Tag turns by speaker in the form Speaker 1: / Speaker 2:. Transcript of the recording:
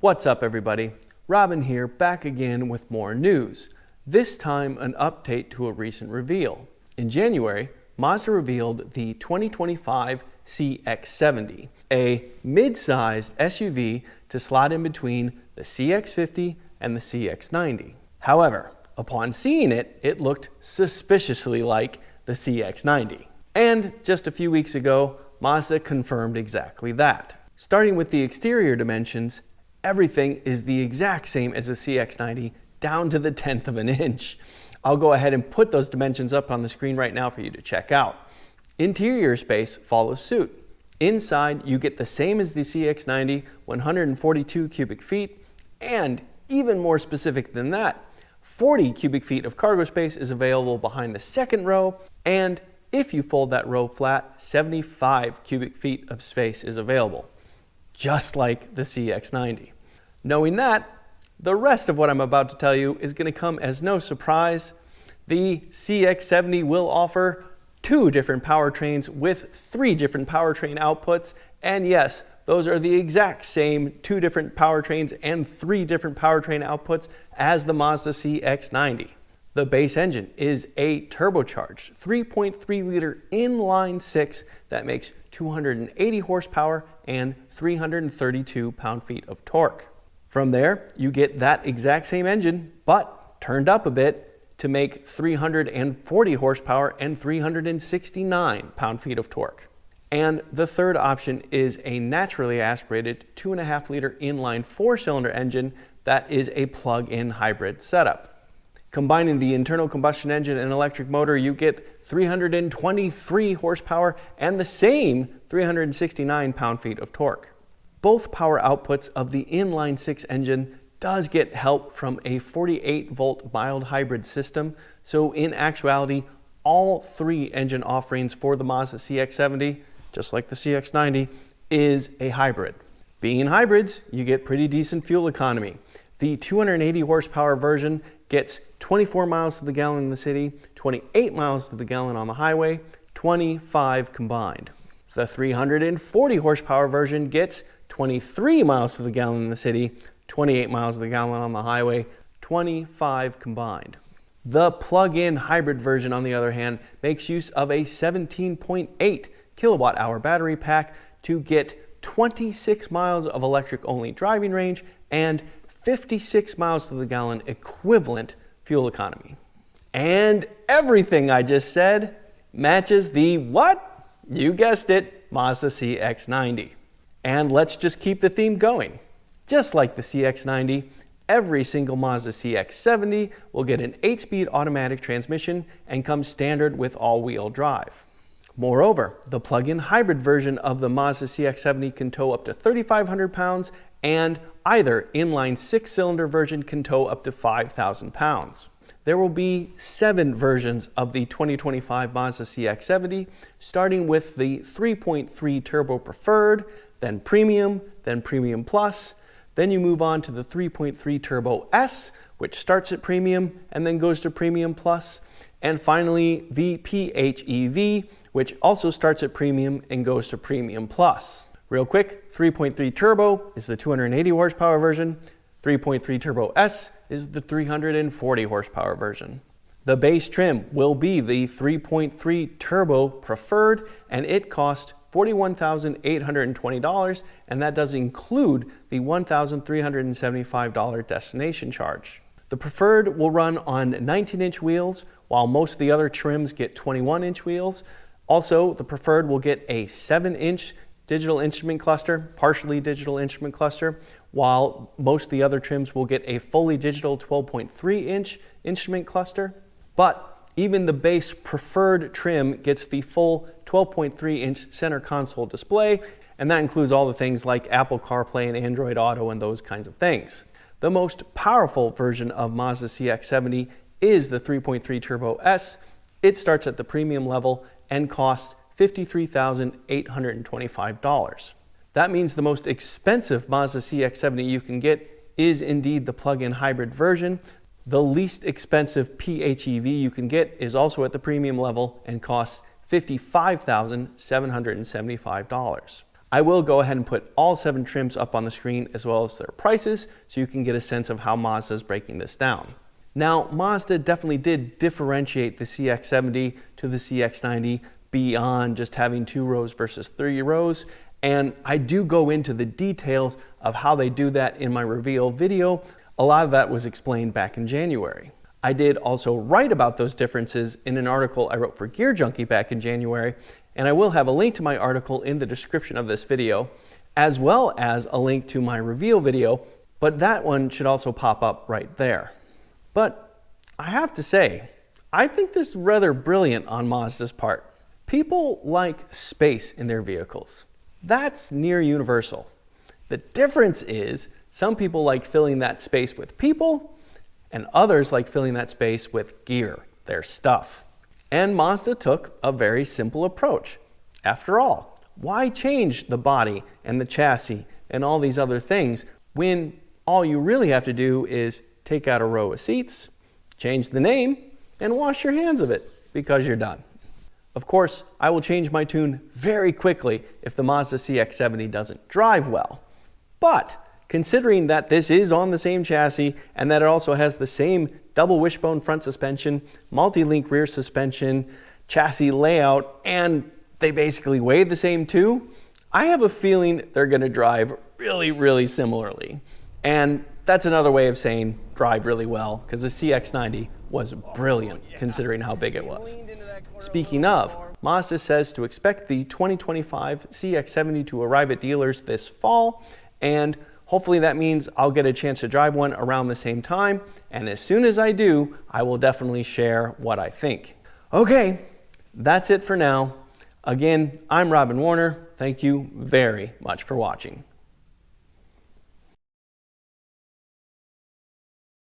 Speaker 1: What's up everybody? Robin here, back again with more news. This time an update to a recent reveal. In January, Mazda revealed the 2025 CX-70, a mid-sized SUV to slot in between the CX-50 and the CX-90. However, upon seeing it, it looked suspiciously like the CX-90. And just a few weeks ago, Mazda confirmed exactly that. Starting with the exterior dimensions, everything is the exact same as the CX-90 down to the 10th of an inch. I'll go ahead and put those dimensions up on the screen right now for you to check out. Interior space follows suit. Inside, you get the same as the CX-90, 142 cubic feet, and even more specific than that, 40 cubic feet of cargo space is available behind the second row, and if you fold that row flat, 75 cubic feet of space is available, just like the CX-90. Knowing that, the rest of what I'm about to tell you is going to come as no surprise. The CX-70 will offer 2 different powertrains with 3 different powertrain outputs, and yes, those are the exact same 2 different powertrains and 3 different powertrain outputs as the Mazda CX-90. The base engine is a turbocharged 3.3-liter inline-6 that makes 280 horsepower and 332 pound-feet of torque. From there, you get that exact same engine, but turned up a bit to make 340 horsepower and 369 pound-feet of torque. And the third option is a naturally aspirated 2.5-liter inline 4-cylinder engine that is a plug-in hybrid setup. Combining the internal combustion engine and electric motor, you get 323 horsepower and the same 369 pound-feet of torque. Both power outputs of the inline-6 engine does get help from a 48-volt mild hybrid system, so in actuality, all 3 engine offerings for the Mazda CX-70, just like the CX-90, is a hybrid. Being hybrids, you get pretty decent fuel economy. The 280 horsepower version gets 24 miles to the gallon in the city, 28 miles to the gallon on the highway, 25 combined. The 340 horsepower version gets 23 miles to the gallon in the city, 28 miles to the gallon on the highway, 25 combined. The plug-in hybrid version, on the other hand, makes use of a 17.8 kilowatt hour battery pack to get 26 miles of electric-only driving range and 56 miles to the gallon equivalent fuel economy. And everything I just said matches the what? You guessed it, Mazda CX-90. And let's just keep the theme going. Just like the CX-90, every single Mazda CX-70 will get an 8-speed automatic transmission and come standard with all-wheel drive. Moreover, the plug-in hybrid version of the Mazda CX-70 can tow up to 3,500 pounds, and either inline 6-cylinder version can tow up to 5,000 pounds. There will be 7 versions of the 2025 Mazda CX-70, starting with the 3.3 Turbo Preferred, then Premium Plus, then you move on to the 3.3 Turbo S, which starts at Premium and then goes to Premium Plus, and finally the PHEV, which also starts at Premium and goes to Premium Plus. Real quick, 3.3 Turbo is the 280 horsepower version, 3.3 Turbo S is the 340 horsepower version. The base trim will be the 3.3 Turbo Preferred, and it costs $41,820, and that does include the $1,375 destination charge. The Preferred will run on 19-inch wheels, while most of the other trims get 21-inch wheels. Also, the Preferred will get a 7-inch digital instrument cluster, partially digital instrument cluster, while most of the other trims will get a fully digital 12.3-inch instrument cluster. But even the base Preferred trim gets the full 12.3-inch center console display, and that includes all the things like Apple CarPlay and Android Auto and those kinds of things. The most powerful version of Mazda CX-70 is the 3.3 Turbo S. It starts at the premium level and costs $53,825. That means the most expensive Mazda CX-70 you can get is indeed the plug-in hybrid version. The least expensive PHEV you can get is also at the premium level and costs $55,775. I will go ahead and put all 7 trims up on the screen as well as their prices so you can get a sense of how Mazda is breaking this down. Now, Mazda definitely did differentiate the CX-70 to the CX-90 beyond just having 2 rows versus 3 rows, and I do go into the details of how they do that in my reveal video. A lot of that was explained back in January. I did also write about those differences in an article I wrote for Gear Junkie back in January, and I will have a link to my article in the description of this video, as well as a link to my reveal video, but that one should also pop up right there. But I have to say, I think this is rather brilliant on Mazda's part. People like space in their vehicles. That's near universal. The difference is some people like filling that space with people, and others like filling that space with gear, their stuff. And Mazda took a very simple approach. After all, why change the body and the chassis and all these other things when all you really have to do is take out a row of seats, change the name, and wash your hands of it because you're done. Of course, I will change my tune very quickly if the Mazda CX-70 doesn't drive well. But considering that this is on the same chassis and that it also has the same double wishbone front suspension, multi-link rear suspension, chassis layout, and they basically weigh the same too, I have a feeling they're going to drive really, really similarly. And that's another way of saying drive really well, because the CX-90 was brilliant considering how big it was. Speaking of, Mazda says to expect the 2025 CX-70 to arrive at dealers this fall, and hopefully that means I'll get a chance to drive one around the same time, and as soon as I do, I will definitely share what I think. Okay, that's it for now. Again, I'm Robin Warner. Thank you very much for watching.